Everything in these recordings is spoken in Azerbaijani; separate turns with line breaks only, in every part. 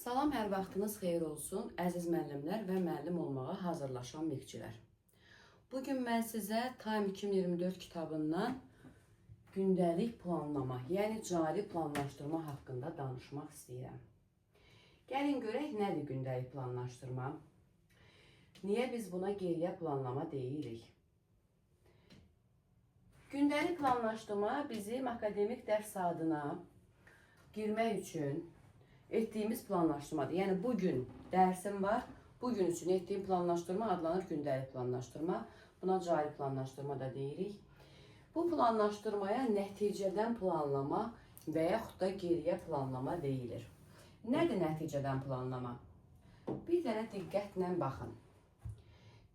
Salam, hər vaxtınız xeyir olsun, əziz müəllimlər və müəllim olmağa hazırlaşan miqçilər. Bugün mən sizə Time 2024 kitabından gündəlik planlama, yəni cari planlaşdırma haqqında danışmaq istəyirəm. Gəlin görək, nədir gündəlik planlaşdırma? Niyə biz buna geriyə planlama deyirik? Gündəlik planlaşdırma bizim akademik dərs saatına girmək üçün etdiyimiz planlaşdırmadır. Yəni bugün dərsim var, bugün üçün etdiyim planlaşdırma adlanır gündəlik planlaşdırma. Buna cari planlaşdırma da deyirik. Bu planlaşdırmaya nəticədən planlama və yaxud da geriyə planlama deyilir. Nədir nəticədən planlama? Bir dənə diqqətlə baxın.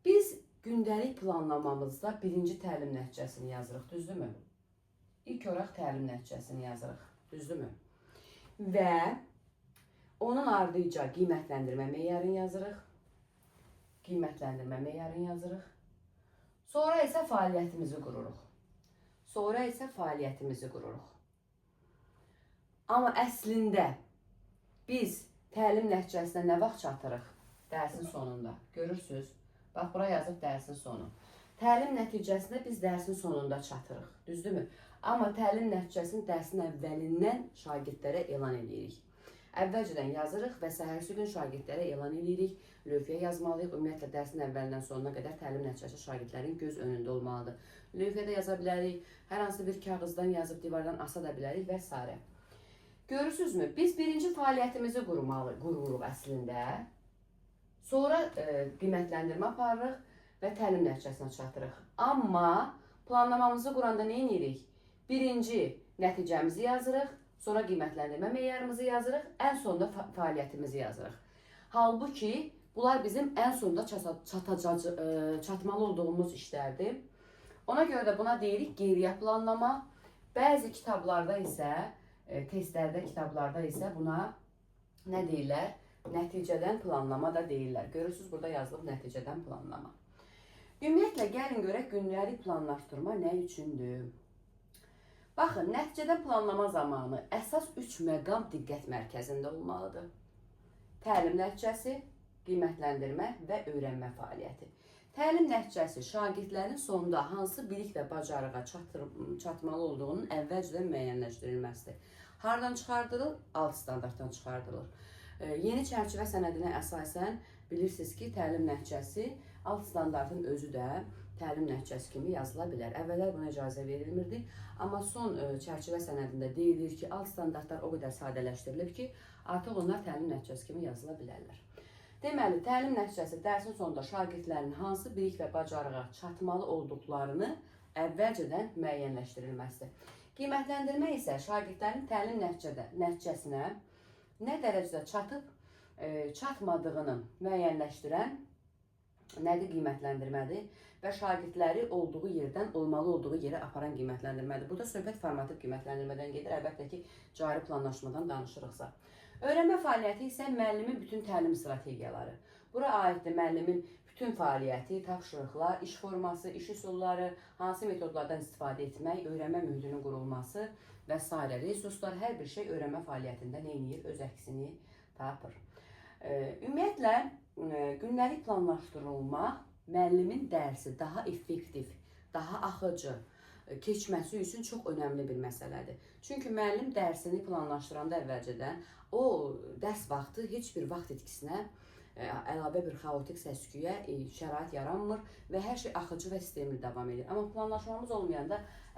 Biz gündəlik planlamamızda birinci təlim nəticəsini yazırıq, düzdürmü? İlk olaraq təlim nəticəsini yazırıq, düzdürmü? Və onun ardıca qiymətləndirmə meyarını yazırıq. Qiymətləndirmə meyarını yazırıq. Sonra isə fəaliyyətimizi qururuq. Amma əslində biz təlim nəticəsinə nə vaxt çatırıq? Dərsin sonunda. Görürsünüz? Bax, bura yazıb dərsin sonu. Təlim nəticəsinə biz dərsin sonunda çatırıq. Düzdürmü? Amma təlim nəticəsini dərsin əvvəlindən şagirdlərə elan edirik. Əvvəlcədən yazırıq və səhərsi gün şagirdlərə elan edirik. Lövhəyə yazmalıyıq. Ümumiyyətlə, dərsin əvvəlindən sonuna qədər təlim nəticəsi şagirdlərin göz önündə olmalıdır. Lövhədə yaza bilərik, hər hansı bir kağızdan yazıb divardan asa da bilərik və s. Görürsünüzmü? Biz birinci fəaliyyətimizi qururuq əslində. Sonra qiymətləndirmə aparırıq və təlim nəticəsinə çatırıq. Amma planlamamızı quranda nə edirik? Birinci nəticəmizi yazırıq, sonra qiymətləndirmə meyarımızı yazırıq, ən sonunda fəaliyyətimizi yazırıq. Halbuki, bunlar bizim ən sonunda çatmalı olduğumuz işlərdir. Ona görə də buna deyirik geriyə planlama. Bəzi kitablarda isə, testlərdə, kitablarda isə buna nə deyirlər? Nəticədən planlama da deyirlər. Görürsünüz, burada yazılıb nəticədən planlama. Ümumiyyətlə, gəlin görək gündəlik planlaşdırma nə üçündür? Baxın, nəticədən planlama zamanı əsas 3 məqam diqqət mərkəzində olmalıdır. Təlim nəticəsi, qiymətləndirmə və öyrənmə fəaliyyəti. Təlim nəticəsi şagirdlərin sonunda hansı bilik və bacarığa çatmalı olduğunun əvvəlcədən müəyyənləşdirilməsidir. Hardan çıxardılır? Alt standartdan çıxardılır. Yeni çərçivə sənədinə əsasən bilirsiniz ki, təlim nəticəsi alt standartın özü də təlim nəticəsi kimi yazıla bilər. Əvvəllər buna icazə verilmirdi, amma son çərçivə sənədində deyilir ki, alt standartlar o qədər sadələşdirilib ki, artıq onlar təlim nəticəsi kimi yazıla bilərlər. Deməli, təlim nəticəsi dərsin sonunda şagirdlərin hansı bilik və bacarığa çatmalı olduqlarını əvvəlcədən müəyyənləşdirilməsidir. Qiymətləndirmə isə şagirdlərin təlim nəticəsinə nə dərəcədə çatıb, çatmadığını müəyyənləşdirən nədir? Qiymətləndirmədir və şagirdləri olduğu yerdən olmalı olduğu yerə aparan qiymətləndirmədir. Burada söhbət formativ qiymətləndirmədən gedir, əlbəttə ki, cari planlaşmadan danışırıqsa. Öyrənmə fəaliyyəti isə müəllimin bütün təlim strategiyaları. Bura aiddir müəllimin bütün fəaliyyəti, tapşırıqlar, iş forması, iş üsulları, hansı metodlardan istifadə etmək, öyrənmə mühitinin qurulması və s. resurslar, hər bir şey öyrənmə fəaliyyətində nə edir? Öz əksini tapır. Ümumiyyətlə, gündəlik planlaşdırılmaq müəllimin dərsi daha effektiv, daha axıcı keçməsi üçün çox önəmli bir məsələdir. Çünki müəllim dərsini planlaşdıranda əvvəlcədən o dərs vaxtı heç bir vaxt itkisinə əlavə bir xaotik səs-küyə şərait yaranmır və hər şey axıcı və sistemli davam edir. Amma planlaşmamız olmayanda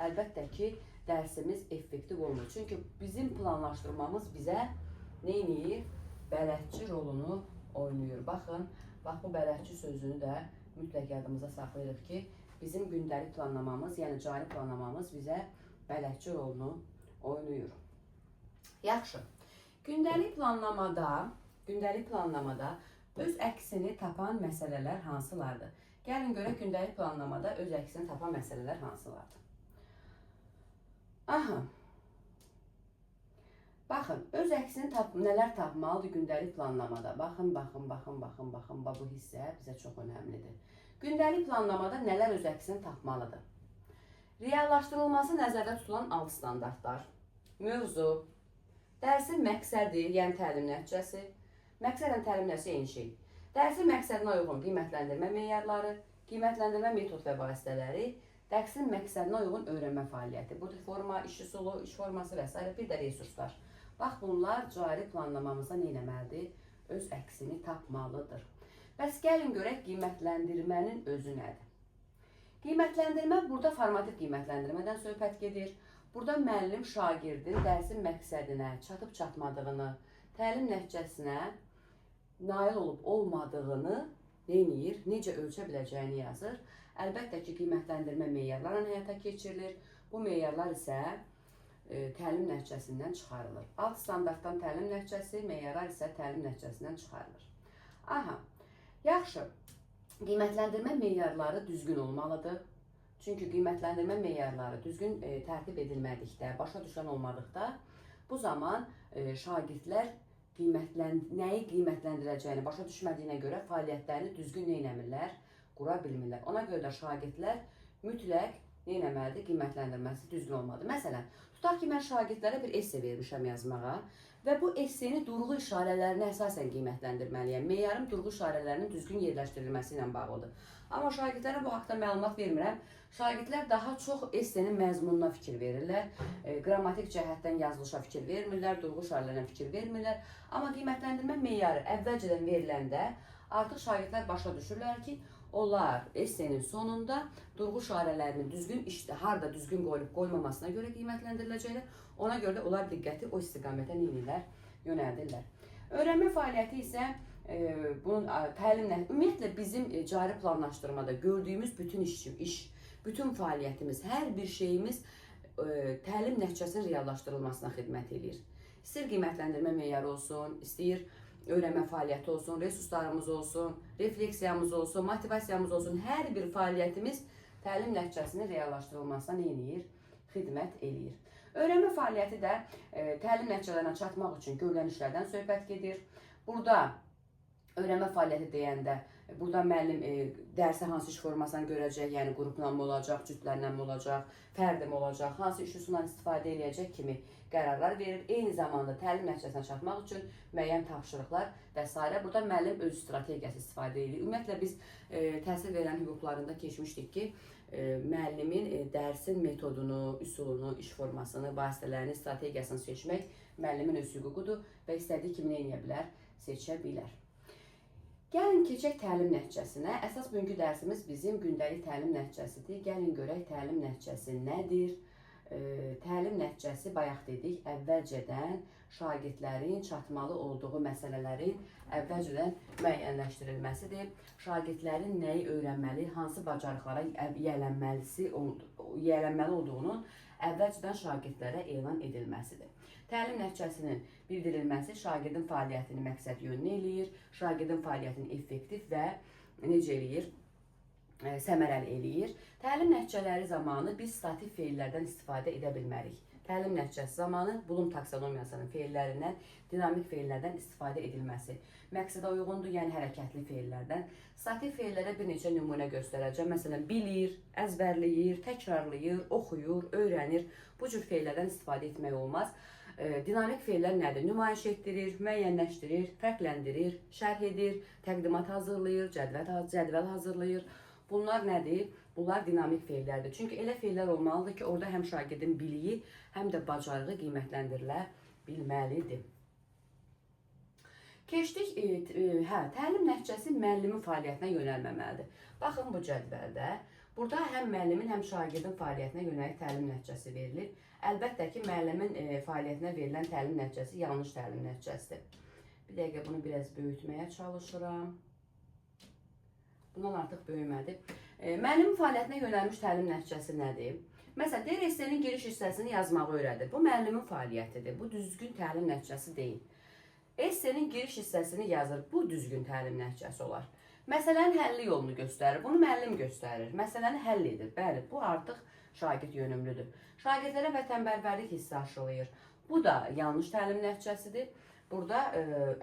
əlbəttə ki, dərsimiz effektiv olmur. Çünki bizim planlaşdırmamız bizə nə edir? Bələdçi rolunu oynayır. Baxın, bax bu bələdçi sözünü də mütləq yadımıza saxlayırıq ki, bizim gündəlik planlamamız, yəni cari planlamamız bizə bələdçi rolunu oynayır. Yaxşı, gündəlik planlamada öz əksini tapan məsələlər hansılardır? Gəlin görək gündəlik planlamada öz əksini tapan məsələlər hansılardır? Aha. Baxın, öz əksini nələr tapmalıdır gündəlik planlamada? Baxın, bu hissə bizə çox önəmlidir. Gündəlik planlamada nələr öz əksini tapmalıdır? Reallaşdırılması nəzərdə tutulan alt standartlar, mövzu, dərsin məqsədi, yəni təlim nəticəsi, Məqsədlə təlim nəticəsi eyni şey. Dərsin məqsədinə uyğun qiymətləndirmə meyarları, qiymətləndirmə metod və vasitələri, dərsin məqsədinə uyğun öyrənmə fəaliyyəti. Burada forma, iş üsulu, iş forması və s. bir də resurslar. Bax, bunlar cari planlamamızda nə etməlidir? Öz əksini tapmalıdır. Bəs gəlin görək qiymətləndirmənin özü nədir? Qiymətləndirmə burada formativ qiymətləndirmədən söhbət gedir. Burada müəllim şagirdin dərsin məqsədinə çatıb çatmadığını, təlim nəticəsinə nail olub olmadığını neyir, necə ölçə biləcəyini yazır. Əlbəttə ki, qiymətləndirmə meyarlarla həyata keçirilir. Bu meyarlar isə təlim nəticəsindən çıxarılır. Alt standartdan təlim nəticəsi, meyarlar isə təlim nəticəsindən çıxarılır. Aha, yaxşı. Qiymətləndirmə meyarları düzgün olmalıdır. Çünki qiymətləndirmə meyarları düzgün tərtib edilmədikdə, başa düşən olmadıqda, bu zaman şagirdlər nəyi qiymətləndirəcəyini başa düşmədiyinə görə fəaliyyətlərini düzgün neynəmirlər, qura bilmirlər. Ona görə də şagirdlər mütləq neynəməlidir, qiymətləndirməsi düzgün olmalıdır. Məsələn, tutaq ki, mən şagirdlərə bir esse vermişəm yazmağa və bu esseni durğu işarələrinə əsasən qiymətləndirməliyəm. Meyarım durğu işarələrinin düzgün yerləşdirilməsi ilə bağlıdır. Amma şagirdlərə bu haqda məlumat vermirəm. Şagirdlər daha çox essenin məzmununa fikir verirlər. Qrammatik cəhətdən yazılışa fikir vermirlər, durğu işarələrine fikir vermirlər. Amma qiymətləndirmə meyarı əvvəlcədən veriləndə artıq şagirdlər başa düşürlər ki, onlar essenin sonunda durğu işarələrini düzgün harda düzgün qoyulub qoymamasına görə qiymətləndiriləcəklər. Ona görə də onlar diqqəti o istiqamətə neynirlər, yönəldirlər. Öyrənmə fəaliyyəti isə bunun təlimlə, ümumiyyətlə bizim cari planlaşdırmada gördüyümüz bütün bütün fəaliyyətimiz, hər bir şeyimiz təlim nəticəsinin reallaşdırılmasına xidmət edir. İstəyir qiymətləndirmə meyarı olsun, istəyir öyrənmə fəaliyyəti olsun, resurslarımız olsun, refleksiyamız olsun, motivasiyamız olsun, hər bir fəaliyyətimiz təlim nəticəsinin reallaşdırılmasına neynir? Xidmət edir. Öyrənmə fəaliyyəti də təlim nəticələrinə çatmaq üçün görülən işlərdən söhbət gedir. Burada öyrənmə fəaliyyəti deyəndə, burada müəllim dərsə hansı iş formasını görəcək, yəni qrupla mı olacaq, cütlərlə mi olacaq, fərdi mi olacaq, hansı iş üsulundan istifadə edəcək kimi qərarlar verir. Eyni zamanda təlim nəticəsinə çatmaq üçün müəyyən tapşırıqlar və s. Burada müəllim öz strategiyası istifadə edir. Ümumiyyətlə biz təhsil verən hüquqlarında keçmişdik ki, müəllimin dərsin metodunu, üsulunu, iş formasını, vasitələrini, strategiyasını seçmək müəllimin öz hüququdur və istədiyi kimi nə edə bilər, seçə bilər. Gəlin keçək təlim nəticəsinə. Əsas bugünkü dərsimiz bizim gündəlik təlim nəticəsidir. Gəlin görək təlim nəticəsi nədir? Təlim nəticəsi, bayaq dedik, əvvəlcədən şagirdlərin çatmalı olduğu məsələlərin əvvəlcədən müəyyənləşdirilməsidir. Şagirdlərin nəyi öyrənməli, hansı bacarıqlara yiyələnməli olduğunun əvvəlcədən şagirdlərə elan edilməsidir. Təlim nəticəsinin bildirilməsi şagirdin fəaliyyətini məqsəd yönlü eləyir, şagirdin fəaliyyətini effektiv və necə eləyir? Səmərəli eləyir. Təlim nəticələri zamanı biz statik feillərdən istifadə edə bilmərik. Təlim nəticəsi zamanı Bloom taksonomiyasının feillərindən, dinamik feillərdən istifadə edilməsi məqsədə uyğundur, yəni hərəkətli feillərdən. Statik feillərə bir neçə nümunə göstərəcəm. Məsələn, bilir, əzbərləyir, təkrarlayır, oxuyur, öyrənir. Bu cür feillərdən istifadə etmək olmaz. Dinamik feillər nədir? Nümayiş etdirir, müəyyənləşdirir, fərqləndirir, şərh edir, təqdimat hazırlayır, cədvəl hazırlayır. Bunlar nədir? Bunlar dinamik feillərdir. Çünki elə feillər olmalıdır ki, orada həm şagirdin biliyi, həm də bacarığı qiymətləndirilə bilməlidir. Keçdik, təlim nəticəsi müəllimin fəaliyyətinə yönəlməməlidir. Baxın bu cədvəldə. Burada həm müəllimin, həm şagirdin fəaliyyətinə yönəlik təlim nəticəsi verilir. Əlbəttə ki, müəllimin fəaliyyətinə verilən təlim nəticəsi yanlış təlim nəticəsidir. Bir dəqiqə bunu biraz böyütməyə çalışıram. Bundan artıq böyümədi. Müəllimin fəaliyyətinə yönəlmiş təlim nəticəsi nədir? Məsələn, deyir, essenin giriş hissəsini yazmağı öyrədir. Bu müəllimin fəaliyyətidir. Bu düzgün təlim nəticəsi deyil. Essenin giriş hissəsini yazır. Bu düzgün təlim nəticəsi olar. Məsələnin həlli yolunu göstərir. Bunu müəllim göstərir. Məsələni həll edir. Bəli, bu artıq şagird yönümlüdür. Şagirdlərə vətənpərvərlik hissi aşılayır. Bu da yanlış təlim nəticəsidir. Burada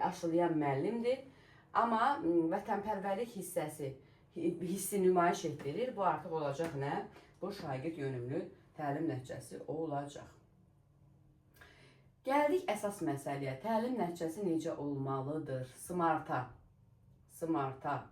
aşılayan müəllimdir. Amma vətənpərvərlik hissi nümayiş etdirir. Bu artıq olacaq nə? Bu şagird yönümlü təlim nəticəsi olacaq. Gəldik əsas məsələyə. Təlim nəticəsi necə olmalıdır? Smarta. Smarta.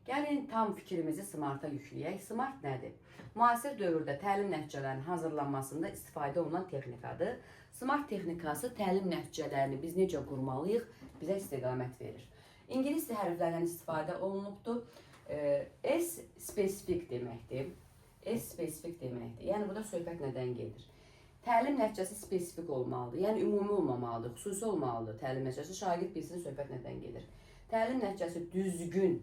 Gəlin tam fikrimizi smarta yükləyək. Smart nədir? Müasir dövrdə təlim nəticələrinin hazırlanmasında istifadə olunan texnikadır. Smart texnikası təlim nəticələrini biz necə qurmalıyıq, bizə istiqamət verir. İngilis hərflərdən istifadə olunubdur. S spesifik deməkdir. S spesifik deməkdir. Yəni burada söhbət nədən gedir? Təlim nəticəsi spesifik olmalıdır. Yəni ümumi olmamalıdır, xüsusi olmalıdır təlim nəticəsi. Şagird bilsin söhbət nədən gedir. Təlim nəticəsi düzgün,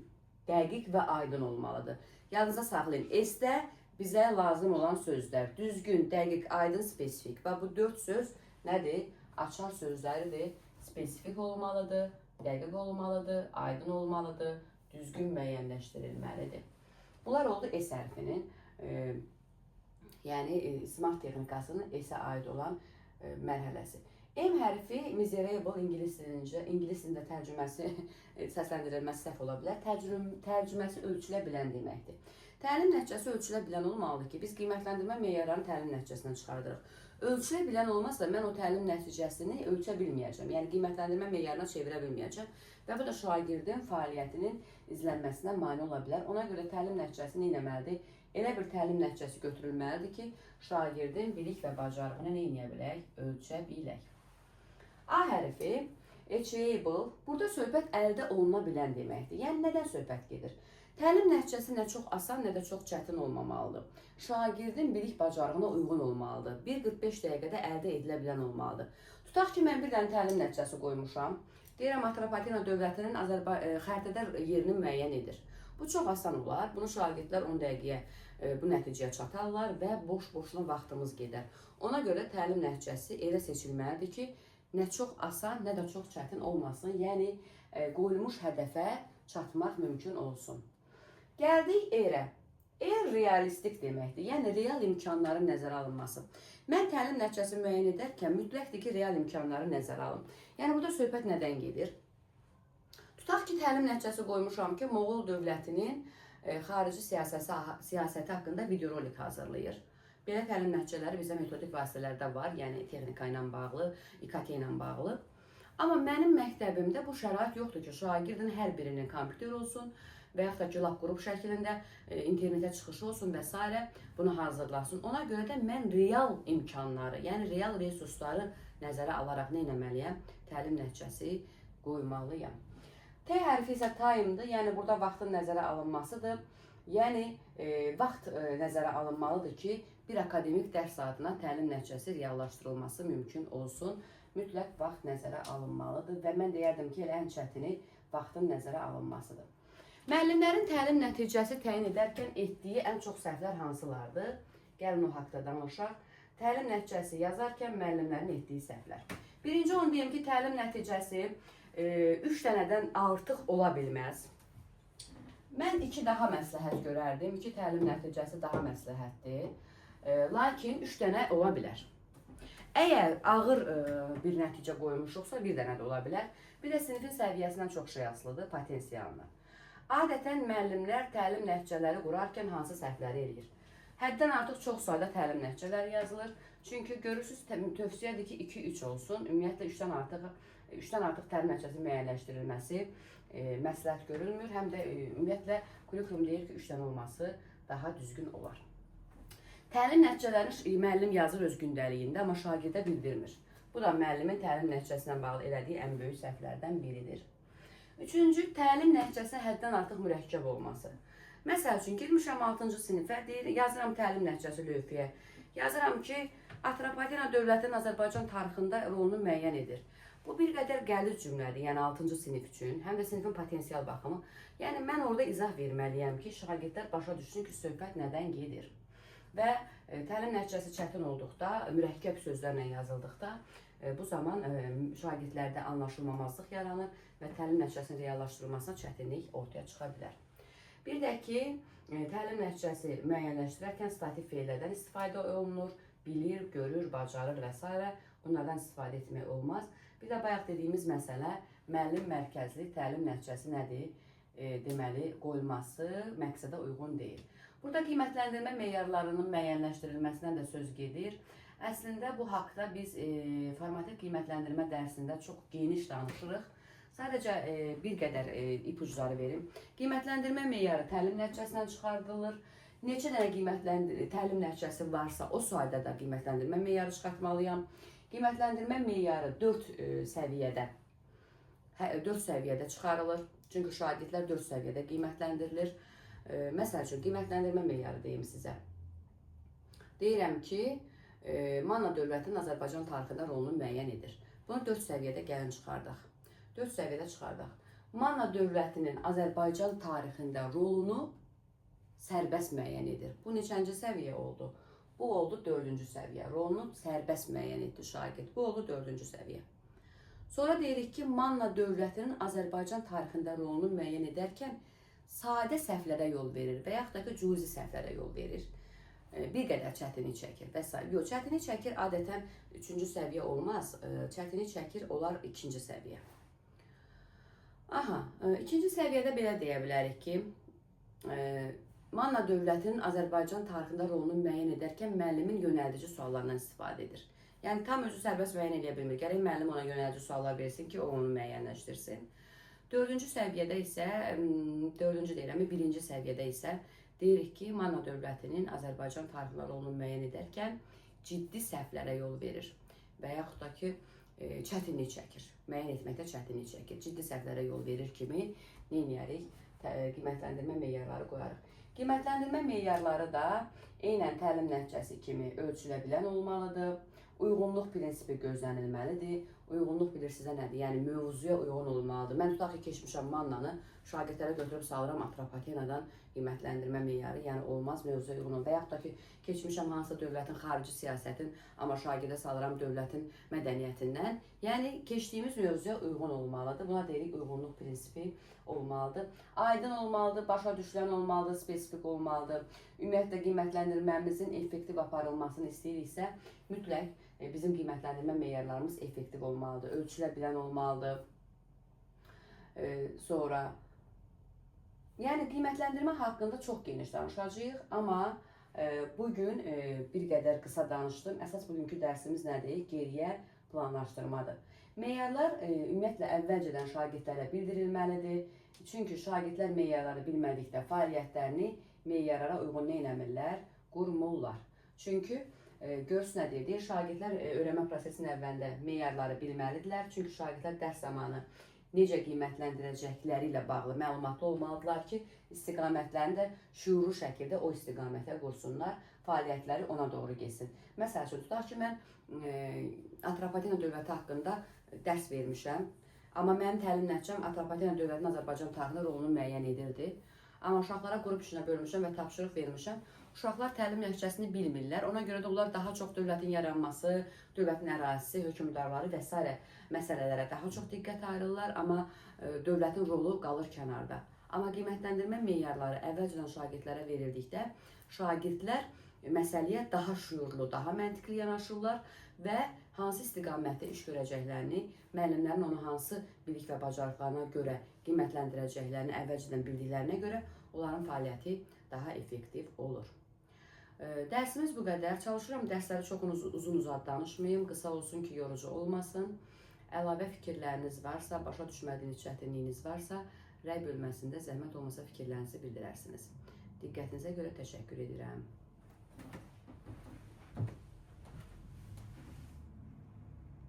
dəqiq və aydın olmalıdır. Yadınıza saxlayın. S-də bizə lazım olan sözlər düzgün, dəqiq, aydın, spesifik. Və bu 4 söz nədir? Açar sözləridir. Spesifik olmalıdır, dəqiq olmalıdır, aydın olmalıdır, düzgün müəyyənləşdirilməlidir. Bunlar oldu S hərfinin, yəni smart texnikasının S-ə aid olan mərhələsi. M hərfi miserable ingilis dilində tərcüməsi, səsləndirilməsi səhv ola bilər. Tərcüməsi ölçülə bilən deməkdir. Təlim nəticəsi ölçülə bilən olmalıdır ki, biz qiymətləndirmə meyarlarını təlim nəticəsindən çıxardırıq. Ölçülə bilən olmazsa mən o təlim nəticəsini ölçə bilməyəcəm. Yəni qiymətləndirmə meyarına çevirə bilməyəcəm və bu da şagirdin fəaliyyətinin izlənməsinə mane ola bilər. Ona görə təlim nəticəsi nə etməlidir? Elə bir təlim nəticəsi götürülməlidir ki, şagirdin bilik və bacarığını nə edə bilək? Ölçə bilək. A hərfi, achievable, burada söhbət əldə oluna bilən deməkdir. Yəni nədən söhbət gedir? Təlim nəticəsi nə çox asan, nə də çox çətin olmamalıdır. Şagirdin bilik bacarığına uyğun olmalıdır. 1:45 dəqiqədə əldə edilə bilən olmalıdır. Tutaq ki, mən bir dənə təlim nəticəsi qoymuşam. Deyirəm, Atropatena dövlətinin xəritədə yerini müəyyən edir. Bu çox asan olar. Bunu şagirdlər 10 dəqiqəyə bu nəticəyə çatarlar və boş-boşuna vaxtımız gedər. Ona görə təlim nəticəsi elə seçilməlidir ki, nə çox asan, nə də çox çətin olmasın. Yəni, qoyulmuş hədəfə çatmaq mümkün olsun. Gəldik R-ə. R realistik deməkdir. Yəni, real imkanların nəzərə alınması. Mən təlim nəticəsi müəyyən edərkən mütləqdir ki, real imkanları nəzərə alın. Yəni, burada söhbət nədən gedir? Tutaq ki, təlim nəticəsi qoymuşam ki, Moğol dövlətinin xarici siyasəti haqqında videorolik hazırlayır. Belə təlim nəticələri bizə metodik vasitələrdə var, yəni texnika ilə bağlı, İKT ilə bağlı. Amma mənim məktəbimdə bu şərait yoxdur ki, şagirdin hər birinin kompüter olsun və yaxud da ki, lab qrup şəklində internetə çıxışı olsun və s. bunu hazırlasın. Ona görə də mən real imkanları, yəni real resursları nəzərə alaraq nə etməliyəm? Təlim nəticəsi qoymalıyam. T hərfi isə time'dır, yəni burada vaxtın nəzərə alınmasıdır. Yəni, vaxt nəzərə alınmalıdır ki, bir akademik dərs saatına təlim nəticəsi reallaşdırılması mümkün olsun. Mütləq vaxt nəzərə alınmalıdır və mən deyərdim ki, elə ən çətini vaxtın nəzərə alınmasıdır. Müəllimlərin təlim nəticəsi təyin edərkən etdiyi ən çox səhvlər hansılardır? Gəlin o haqda danışaq. Təlim nəticəsi yazarkən müəllimlərin etdiyi səhvlər. Birinci onu deyim ki, təlim nəticəsi 3 dənədən artıq ola bilməz. Mən 2 daha məsləhət görərdim. 2 təlim nəticəsi daha məsləhətdir. Lakin 3 dənə ola bilər. Əgər ağır bir nəticə qoymuşuqsa 1 dənə də ola bilər. Bir də sinifin səviyyəsindən çox şey asılıdır, potensialına. Adətən müəllimlər təlim nəticələri qurarkən hansı səhvləri eləyir? Həddən artıq çox sayda təlim nəticələri yazılır. Çünki görürsünüz, tövsiyədir ki, 2-3 olsun. Ümumiyyətlə 3-dən artıq təlim nəticəsi müəyyənləşdirilməsi məsləhət görülmür. Həm də ümumiyyətlə kurikulum deyir ki, 3 dənə olması daha düzgün olar. Təlim nəticələrini müəllim yazır öz gündəliyində, amma şagirdə bildirmir. Bu da müəllimin təlim nəticəsinə bağlı elədiyi ən böyük səhvlərdən biridir. Üçüncü, təlim nəticəsinin həddən artıq mürəkkəb olması. Məsəl üçün, girmişəm 6-cı sinifə, yazıram təlim nəticəsi lövhəyə. Yazıram ki, Atropatena dövlətinin Azərbaycan tarixində rolunu müəyyən edir. Bu bir qədər qəliz cümlədir, yəni 6-cı sinif üçün, həm də sinifin potensial baxımı. Yəni, mən orada izah verməliyəm ki, şagirdlər başa düşsün ki, söhbət nədən gedir. Və təlim nəticəsi çətin olduqda, mürəkkəb sözlərlə yazıldıqda, bu zaman şagirdlərdə anlaşılmamazlıq yaranır və təlim nəticəsinin reallaşdırılmasına çətinlik ortaya çıxa bilər. Bir də ki, təlim nəticəsi müəyyənləşdirərkən statik feillərdən istifadə olunur, bilir, görür, bacarır və s. Bunlardan istifadə etmək olmaz. Bir də bayaq dediyimiz məsələ, müəllim mərkəzli təlim nəticəsi nədir? Deməli, qoyulması məqsədə uyğun deyil. Burada qiymətləndirmə meyarlarının müəyyənləşdirilməsindən də söz gedir. Əslində bu haqda biz formativ qiymətləndirmə dərsində çox geniş danışırıq. Sadəcə bir qədər ipuçları verim. Qiymətləndirmə meyarı təlim nəticəsindən çıxardılır. Neçə dənə təlim nəticəsi varsa, o sayda da qiymətləndirmə meyarı çıxartmalıyam. Qiymətləndirmə meyarı 4 səviyyədə çıxarılır. Çünki şagirdlər 4 səviyyədə qiymətləndirilir. Məsəl üçün, qiymətləndirmə meyarı deyim sizə. Deyirəm ki, Manna dövlətinin Azərbaycan tarixində rolunu müəyyən edir. Bunu 4 səviyyədə gəlin çıxardaq. 4 səviyyədə çıxardaq. Manna dövlətinin Azərbaycan tarixində rolunu sərbəst müəyyən edir. Bu neçənci səviyyə oldu? Bu oldu 4-cü səviyyə. Rolunu sərbəst müəyyən etdi şagird. Bu oldu 4-cü səviyyə. Sonra deyirik ki, Manna dövlətinin Azərbaycan tarixində rolunu müəyyən edərkən sadə səhvlərə yol verir və yaxud da ki, cüzi səhvlərə yol verir. Bir qədər çətinlik çəkir və s. Yox, çətinlik çəkir adətən 3-cü səviyyə olmaz. Çətinlik çəkir, olar 2-ci səviyyə. Aha, 2-ci səviyyədə belə deyə bilərik ki, Manna dövlətinin Azərbaycan tarixində rolunu müəyyən edərkən müəllimin yönəldici suallarından istifadə edir. Yəni, tam özü sərbəst müəyyən edə bilmir. Gərək müəllim ona yönəldici suallar versin ki, o onu müəyyənləşdirsin. 4-cü səviyyədə isə, 4-cü deyirəm, 1-ci səviyyədə isə deyirik ki, Manna dövlətinin Azərbaycan tarixində rolunu müəyyən edərkən ciddi səhvlərə yol verir və yaxud da ki, çətinlik çəkir. Müəyyən etməkdə çətinlik çəkir. Ciddi səhvlərə yol verir kimi nə edərik? Qiymətləndirmə meyarları qoyarıq. Qiymətləndirmə meyarları da eynən təlim nəticəsi kimi ölçülə bilən olmalıdır. Uyğunluq prinsipi gözlənilməlidir. Uyğunluq bilir sizə nədir? Yəni, mövzuya uyğun olmalıdır. Mən tutaq ki, keçmişəm Mannanı, şagirdlərə götürüb salıram Atropatenadan qiymətləndirmə meyarı, yəni olmaz mövzuya uyğun. Və yaxud da ki, keçmişəm hansısa dövlətin xarici siyasətin, amma şagirdə salıram dövlətin mədəniyyətindən. Yəni, keçdiyimiz mövzuya uyğun olmalıdır. Buna deyirik, uyğunluq prinsipi olmalıdır. Aydın olmalıdır, başa düşülən olmalıdır, spesifik olmalıdır. Ümumiyyətlə, qiymətləndirməmizin effektiv aparılmasını istəyiriksə, mütləq bizim qiymətləndirmə meyarlarımız effektiv olmalıdır, ölçülə bilən olmalıdır. Sonra, yəni qiymətləndirmə haqqında çox geniş danışacağıq, amma bugün bir qədər qısa danışdım. Əsas bugünkü dərsimiz nədir? Geriyə planlaşdırmadır. Meyarlar ümumiyyətlə əvvəlcədən şagirdlərə bildirilməlidir. Çünki şagirdlər meyarları bilmədikdə fəaliyyətlərini meyarlara uyğun nə etmirlər? Qurmurlar. Çünki görsün nə deyir, şagirdlər öyrənmə prosesinin əvvəlində meyarları bilməlidirlər. Çünki şagirdlər dərs zamanı necə qiymətləndirəcəkləri ilə bağlı məlumatlı olmalıdırlar ki, istiqamətlərini də şüurlu şəkildə o istiqamətə qursunlar, fəaliyyətləri ona doğru getsin. Məsəl üçün, tutaq ki, mən Atropatena dövləti haqqında dərs vermişəm, amma mənim təlim nəticəm Atropatena dövlətinin Azərbaycan tarixində rolunu müəyyən edirdi. Amma uşaqlara qrup işinə bölmüşəm və tapşırıq vermişəm. Uşaqlar təlim nəticəsini bilmirlər. Ona görə də onlar daha çox dövlətin yaranması, dövlətin ərazisi, hökmdarları və s. məsələlərə daha çox diqqət ayırırlar, amma dövlətin rolu qalır kənarda. Amma qiymətləndirmə meyarları əvvəlcədən şagirdlərə verildikdə, şagirdlər məsələyə daha şüurlu, daha məntiqli yanaşırlar və hansı istiqamətdə iş görəcəklərini, müəllimlərin onu hansı bilik və bacarıqlarına görə qiymətləndirəcəklərini əvvəlcədən bildiklərinə görə onların fəaliyyəti daha effektiv olur. Dərsimiz bu qədər. Çalışıram dərsləri çox uzun-uzad danışmayım, qısa olsun ki, yorucu olmasın. Əlavə fikirləriniz varsa, başa düşmədiyiniz çətinliyiniz varsa, rəy bölməsində zəhmət olmasa fikirlərinizi bildirərsiniz. Diqqətinizə görə təşəkkür edirəm.